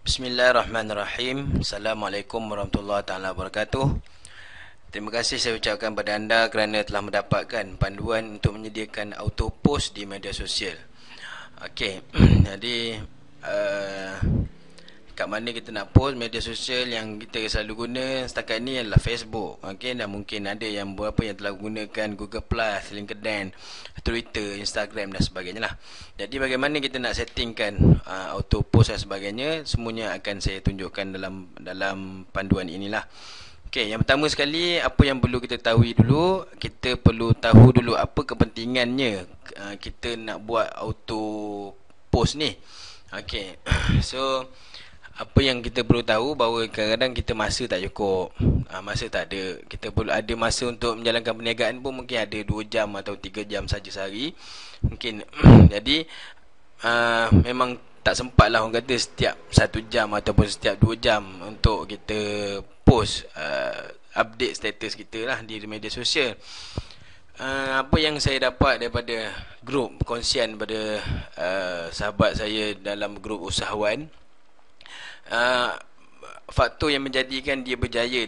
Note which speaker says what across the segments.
Speaker 1: Bismillahirrahmanirrahim. Assalamualaikum warahmatullahi taala wabarakatuh. Terima kasih saya ucapkan kepada anda kerana telah mendapatkan panduan untuk menyediakan auto post di media sosial. Okey. Jadi kat mana kita nak post media sosial yang kita selalu guna setakat ni adalah Facebook. Okey, dan mungkin ada yang beberapa yang telah gunakan Google Plus, LinkedIn, Twitter, Instagram dan sebagainya lah. Jadi bagaimana kita nak settingkan auto post dan sebagainya, semuanya akan saya tunjukkan dalam panduan inilah. Okey, yang pertama sekali apa yang perlu kita tahu dulu, kita perlu tahu dulu apa kepentingannya kita nak buat auto post ni. Okey. So apa yang kita perlu tahu bahawa kadang-kadang kita masa tak cukup, masa tak ada. Kita perlu ada masa untuk menjalankan perniagaan pun mungkin ada 2 jam atau 3 jam saja sehari mungkin. Jadi memang tak sempat lah orang kata setiap 1 jam ataupun setiap 2 jam untuk kita post update status kita lah di media sosial. Apa yang saya dapat daripada grup perkongsian pada sahabat saya dalam grup usahawan, faktor yang menjadikan dia berjaya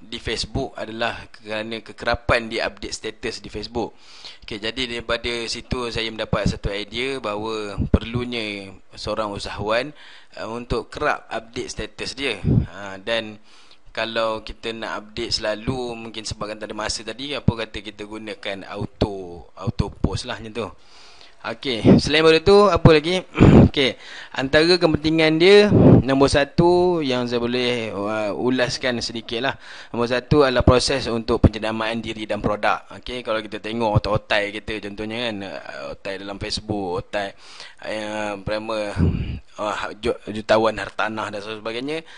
Speaker 1: di Facebook adalah kerana kekerapan dia update status di Facebook. Okay, jadi daripada situ saya mendapat satu idea bahawa perlunya seorang usahawan untuk kerap update status dia. Dan kalau kita nak update selalu, mungkin sebabkan tak ada masa tadi, apa kata kita gunakan auto post lah macam tu. Okey, selain daripada tu apa lagi? Okey, antara kepentingan dia, nombor satu yang saya boleh ulaskan sedikit lah. Nombor satu adalah proses untuk penjenamaan diri dan produk. Okey, kalau kita tengok otai-otai kita contohnya kan, otai dalam Facebook, otai jutawan hartanah dan sebagainya,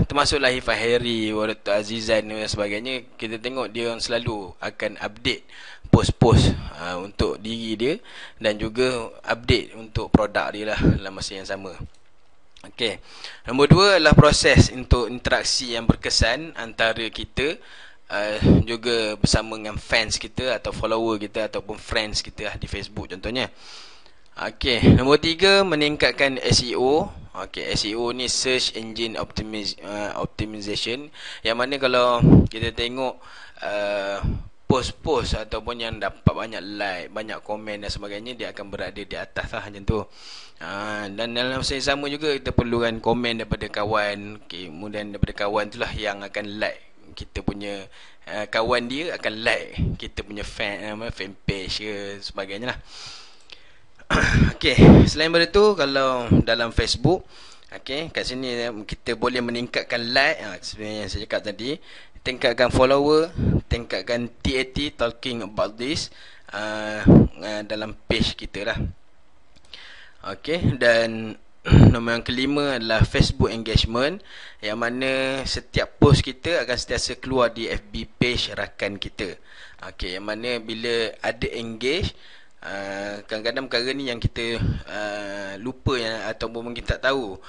Speaker 1: termasuklah Hifah Heri, Waratul Azizan dan sebagainya, kita tengok dia selalu akan update post-post untuk diri dia dan juga update untuk produk dia lah dalam masa yang sama. Okey. Nombor dua adalah proses untuk interaksi yang berkesan antara kita juga bersama dengan fans kita atau follower kita ataupun friends kita di Facebook contohnya. Okey, nombor tiga, meningkatkan SEO. Okey, SEO ni search engine optimization, yang mana kalau kita tengok post-post ataupun yang dapat banyak like, banyak komen dan sebagainya, dia akan berada di atas lah macam tu. Dan dalam masa yang sama juga kita perlukan komen daripada kawan. Okay, kemudian daripada kawan itulah yang akan like kita punya, kawan dia akan like kita punya fan page ke sebagainya lah. Okey, selain daripada tu, kalau dalam Facebook, okey, kat sini kita boleh meningkatkan like, sebenarnya yang saya cakap tadi, tingkatkan follower, tingkatkan TAT, talking about this, dalam page kita lah. Okey, dan nombor yang kelima adalah Facebook engagement, yang mana setiap post kita akan sentiasa keluar di FB page rakan kita. Okey, yang mana bila ada engage, kadang-kadang perkara ni yang kita lupa ataupun mungkin tak tahu,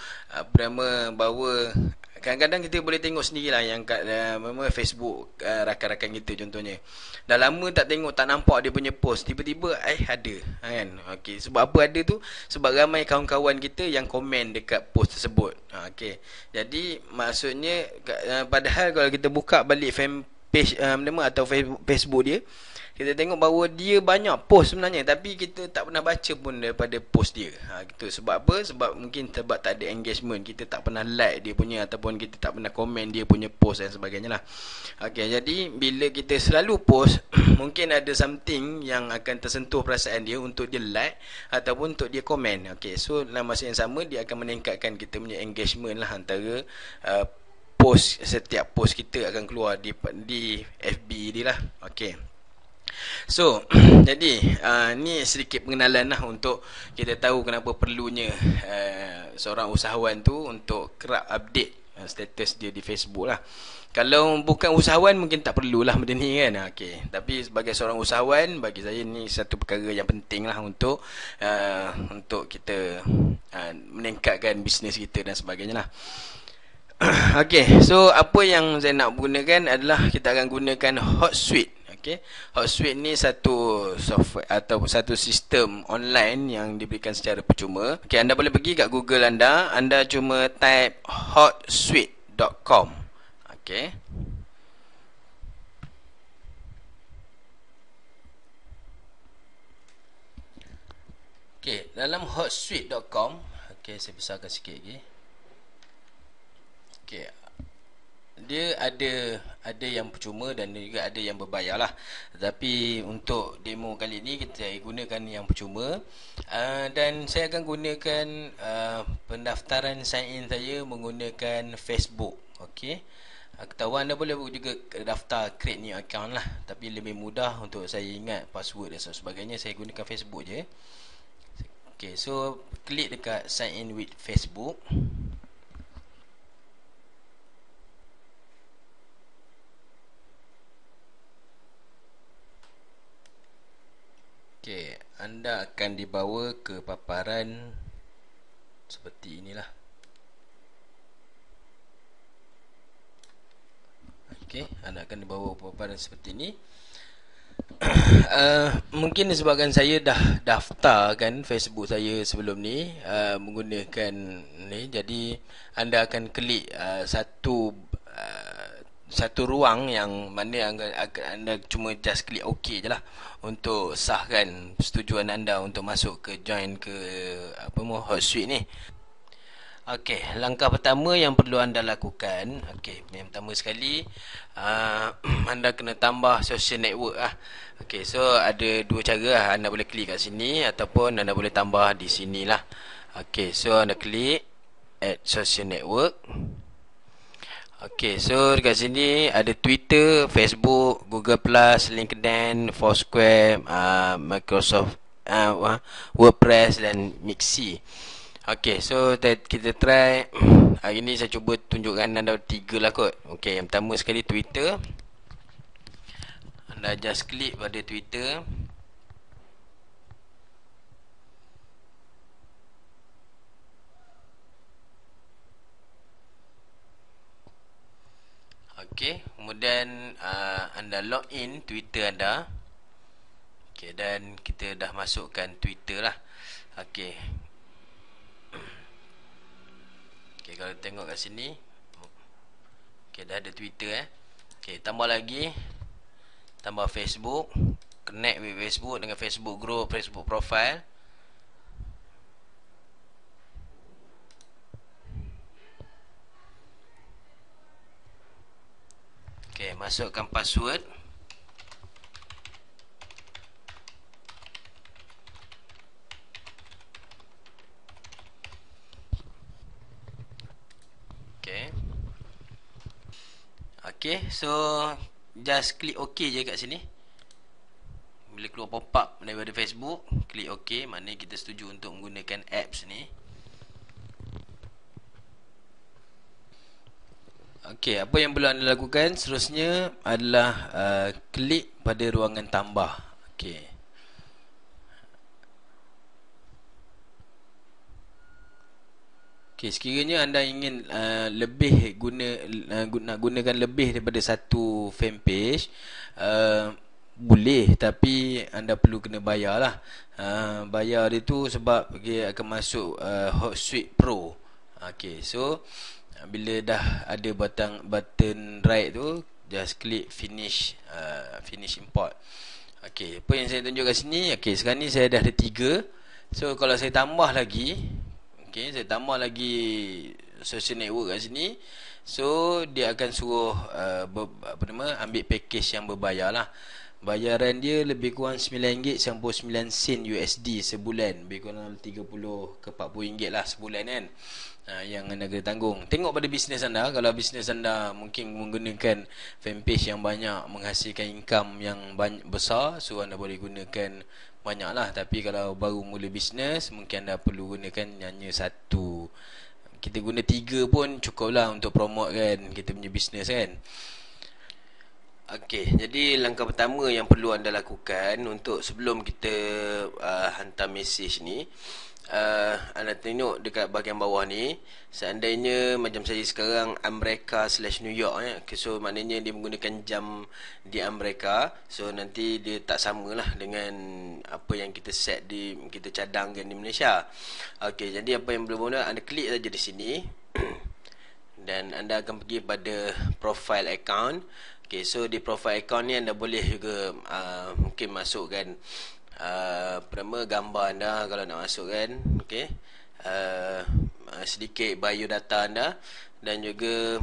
Speaker 1: bahawa kadang-kadang kita boleh tengok sendirilah yang kat Facebook rakan-rakan kita contohnya, dah lama tak tengok, tak nampak dia punya post, tiba-tiba ada kan. Okey, sebab apa ada tu? Sebab ramai kawan-kawan kita yang komen dekat post tersebut. Okey, jadi maksudnya padahal kalau kita buka balik fan page atau Facebook dia, kita tengok bahawa dia banyak post sebenarnya, tapi kita tak pernah baca pun daripada post dia. Gitu. Sebab apa? Sebab mungkin sebab tak ada engagement, kita tak pernah like dia punya, ataupun kita tak pernah komen dia punya post dan sebagainya lah. Okay, jadi bila kita selalu post, mungkin ada something yang akan tersentuh perasaan dia untuk dia like ataupun untuk dia komen. Okay, so dalam masa yang sama dia akan meningkatkan kita punya engagement lah antara post, setiap post kita akan keluar di FB dia lah. Okay. So, jadi ni sedikit pengenalan lah untuk kita tahu kenapa perlunya seorang usahawan tu untuk kerap update status dia di Facebook lah. Kalau bukan usahawan mungkin tak perlulah benda ni kan. Okay. Tapi sebagai seorang usahawan, bagi saya ni satu perkara yang penting lah untuk kita meningkatkan bisnes kita dan sebagainya lah. Okay, so apa yang saya nak gunakan adalah kita akan gunakan Hotsuite. Okey. Hotsuite ni satu software atau satu sistem online yang diberikan secara percuma. Okey, anda boleh pergi kat Google anda cuma type hotsuite.com. Okey. Okey, dalam hotsuite.com, okey, saya besarkan sikit lagi. Okey. Dia ada yang percuma dan juga ada yang berbayar lah. Tetapi untuk demo kali ni kita gunakan yang percuma. Dan saya akan gunakan pendaftaran sign in saya menggunakan Facebook. Okey. Ketahuan anda boleh juga daftar create new account lah. Tapi lebih mudah untuk saya ingat password dan sebagainya, saya gunakan Facebook je. Okay, so klik dekat sign in with Facebook. Okay, anda akan dibawa ke paparan seperti inilah. Okay, anda akan dibawa ke paparan seperti ini. Mungkin disebabkan saya dah daftar kan Facebook saya sebelum ni menggunakan ni, jadi anda akan klik satu ruang yang mana anda cuma just klik OK je lah untuk sahkan persetujuan anda untuk masuk ke join ke Hotsuite ni. Okey, langkah pertama yang perlu anda lakukan, okey, yang pertama sekali anda kena tambah social network lah. Okey, so ada dua cara lah. Anda boleh klik kat sini ataupun anda boleh tambah di sini lah. Okey, so anda klik add social network. Okey, so dekat sini ada Twitter, Facebook, Google+, LinkedIn, Foursquare, Microsoft WordPress dan Mixi. Okey, so kita try. Hari ni saya cuba tunjukkan anda 3 lah kot. Okey, yang pertama sekali Twitter. Anda just klik pada Twitter. Okey, kemudian anda log in Twitter anda. Okey, dan kita dah masukkan Twitter lah. Okey. Okey, kalau tengok kat sini. Okey, dah ada Twitter Okey, tambah lagi. Tambah Facebook. Connect with Facebook dengan Facebook group, Facebook profile. Okey, masukkan password. Okey, so just klik OK je kat sini. Bila keluar pop-up daripada Facebook, klik OK, maknanya kita setuju untuk menggunakan apps ni. Okey, apa yang perlu anda lakukan seterusnya adalah klik pada ruangan tambah. Okey. Okey, sekiranya anda ingin lebih nak gunakan lebih daripada satu fanpage, boleh, tapi anda perlu kena bayar lah. Bayar dia tu sebab dia akan masuk Hotsuite Pro. Okey, so bila dah ada button right tu, just klik finish import. Okey, apa yang saya tunjuk kat sini, okey, sekarang ni saya dah ada 3. So kalau saya tambah lagi, okey, saya tambah lagi social network kat sini, so dia akan suruh ambil package yang berbayar lah. Bayaran dia lebih kurang RM9.99 USD sebulan, lebih kurang 30 ke 40 ringgit lah sebulan kan, yang anda kena tanggung. Tengok pada bisnes anda. Kalau bisnes anda mungkin menggunakan fanpage yang banyak, menghasilkan income yang besar, so anda boleh gunakan banyak lah. Tapi kalau baru mula bisnes, mungkin anda perlu gunakan hanya satu. Kita guna 3 pun cukup lah untuk promote kan kita punya bisnes kan. Okey, jadi langkah pertama yang perlu anda lakukan untuk sebelum kita hantar mesej ni,
Speaker 2: anda tengok dekat bahagian bawah ni, seandainya macam saya sekarang Amerika/New York okay, so maknanya dia menggunakan jam di Amerika, so nanti dia tak samalah dengan apa yang kita set di, kita cadangkan di Malaysia. Okey, jadi apa yang boleh anda klik saja di sini dan anda akan pergi pada profile account. Okay, so di profile account ni anda boleh juga mungkin masukkan pertama gambar anda kalau nak masukkan, okay, sedikit biodata anda dan juga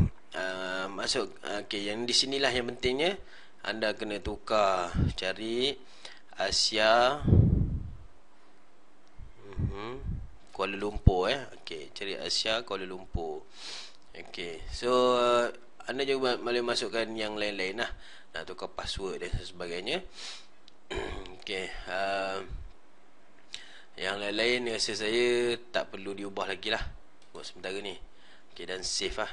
Speaker 2: masuk. Okay, yang di sinilah yang pentingnya anda kena tukar, cari Asia Kuala Lumpur okay, cari Asia Kuala Lumpur. Okay, so anda juga boleh masukkan yang lain-lain lah, nak tukar password dan sebagainya. Okay, yang lain-lain rasa saya tak perlu diubah lagi lah buat sementara ni. Okay, dan save lah.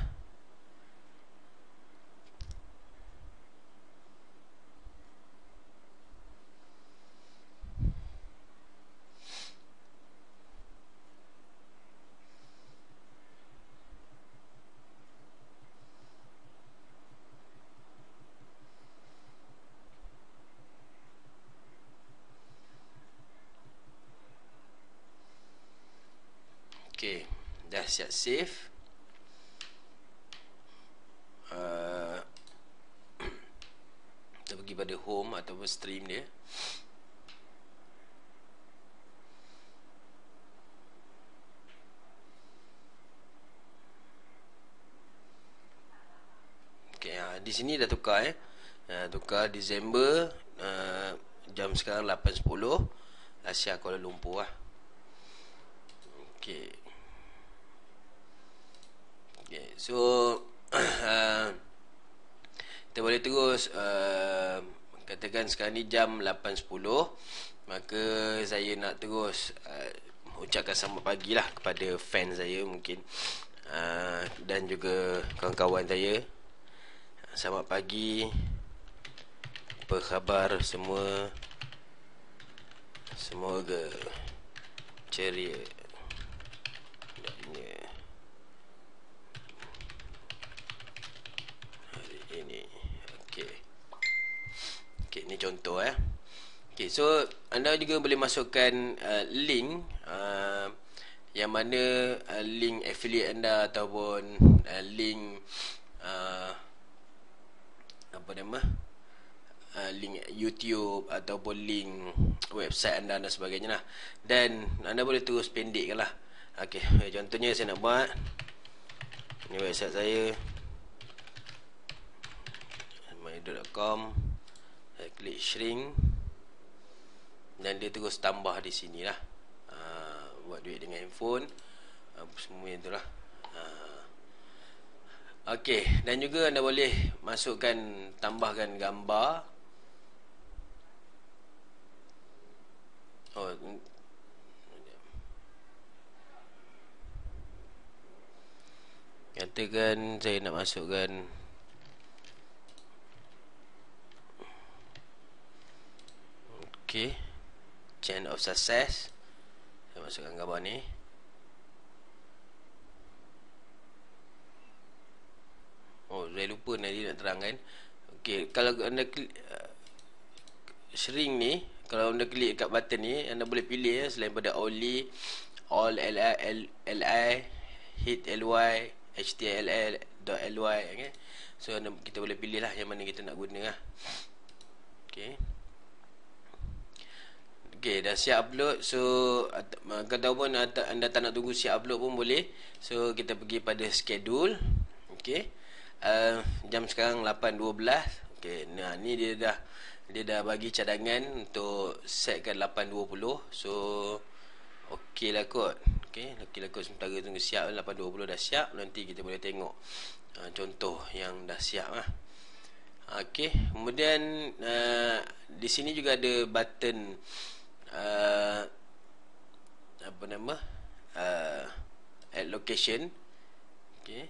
Speaker 2: Okay, dah siap save. Kita pergi pada home ataupun stream dia. Okay, di sini dah tukar tukar Disember, jam sekarang 8.10 Asia Kuala Lumpur lah. Okay. Okay, so kita boleh terus katakan sekarang ni jam 8.10, maka saya nak terus ucapkan selamat pagi lah kepada fans saya mungkin, dan juga kawan-kawan saya. Selamat pagi, apa khabar semua? Semoga ceria hari ini. Okay, ni contoh Okay, so anda juga boleh masukkan link yang mana link affiliate anda ataupun link apa nama, link YouTube ataupun link website anda dan sebagainya lah. Dan anda boleh terus pendekkan lah. Okay, contohnya saya nak buat ni website saya my.com, saya klik shrink dan dia terus tambah di sini lah. Buat duit dengan handphone, semua yang tu lah. Okey, dan juga anda boleh masukkan, tambahkan gambar. Katakan saya nak masukkan chain of success. Saya masukkan gambar ni. Saya lupa tadi nak terangkan. Okey, kalau anda klik shrink ni, kalau anda klik kat button ni, anda boleh pilih selain pada only, all, li, hit ly, html.ly, okay? So kita boleh pilih lah yang mana kita nak guna lah. Okay, dah siap upload. So ataupun anda tak nak tunggu siap upload pun boleh. So kita pergi pada schedule. Okay, jam sekarang 8.12. Okay, nah ni dia dah bagi cadangan untuk setkan 8.20. So okey lah kot. Okay, sementara tunggu siap. 8.20 dah siap. Nanti kita boleh tengok contoh yang dah siap lah. Okay, kemudian di sini juga ada button apa nama, add location. Okay,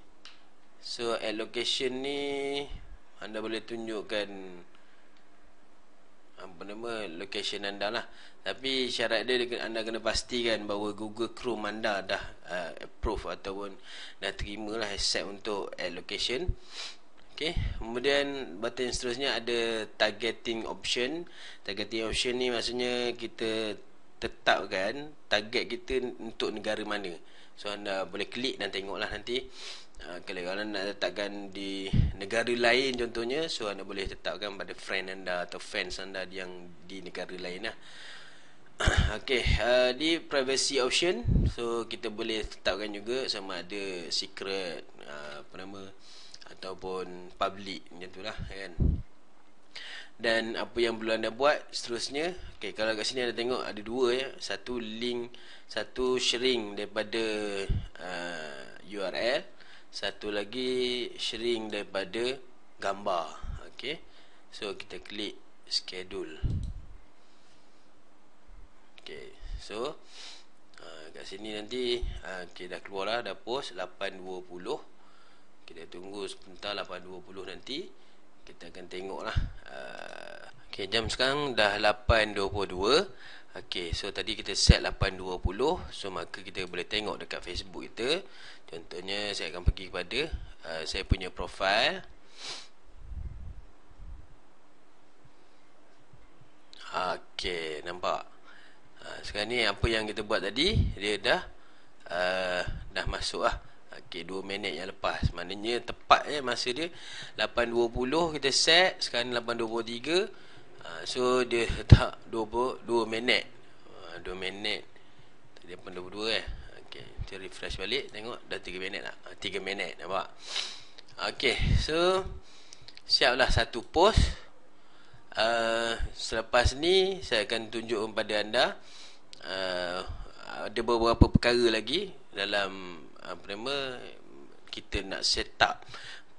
Speaker 2: so add location ni anda boleh tunjukkan location anda lah. Tapi syarat dia anda kena pastikan bahawa Google Chrome anda dah approve ataupun dah terima lah accept untuk add location. Okey, kemudian button seterusnya ada targeting option. Targeting option ni maksudnya kita tetapkan target kita untuk negara mana. So anda boleh klik dan tengoklah nanti. Kalau anda nak letakkan di negara lain contohnya, so anda boleh tetapkan pada friend anda atau fans anda yang di negara lain lah. Okey, di privacy option, so kita boleh tetapkan juga sama ada secret ataupun public, macam tu lah kan. Dan apa yang perlu anda buat seterusnya, okey, kalau kat sini anda tengok ada dua ya, satu link, satu sharing daripada URL, satu lagi sharing daripada gambar. Okey, so kita klik schedule. Okey, so kat sini nanti okay, dah keluar lah, dah post 8.20. Kita tunggu sebentar, 8.20 nanti kita akan tengok lah. Okay, jam sekarang dah 8.22. Okay, so tadi kita set 8.20. So maka kita boleh tengok dekat Facebook kita. Contohnya saya akan pergi kepada saya punya profile. Okay, nampak. Sekarang ni apa yang kita buat tadi, dia dah masuk lah. Okay, 2 minit yang lepas. Maknanya tepat masa dia 8.20 kita set. Sekarang 8.23. So dia tak 22 minit. 2 minit. Tadi 8.22 Okay, kita refresh balik, tengok dah 3 minit lah. 3 minit, nampak? Okay, so siaplah satu post. Selepas ni saya akan tunjuk kepada anda ada beberapa perkara lagi dalam kita nak set up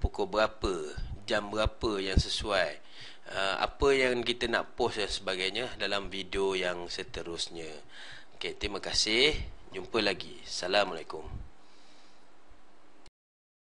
Speaker 2: pukul berapa, jam berapa yang sesuai, apa yang kita nak post dan sebagainya dalam video yang seterusnya. Okay, terima kasih, jumpa lagi. Assalamualaikum.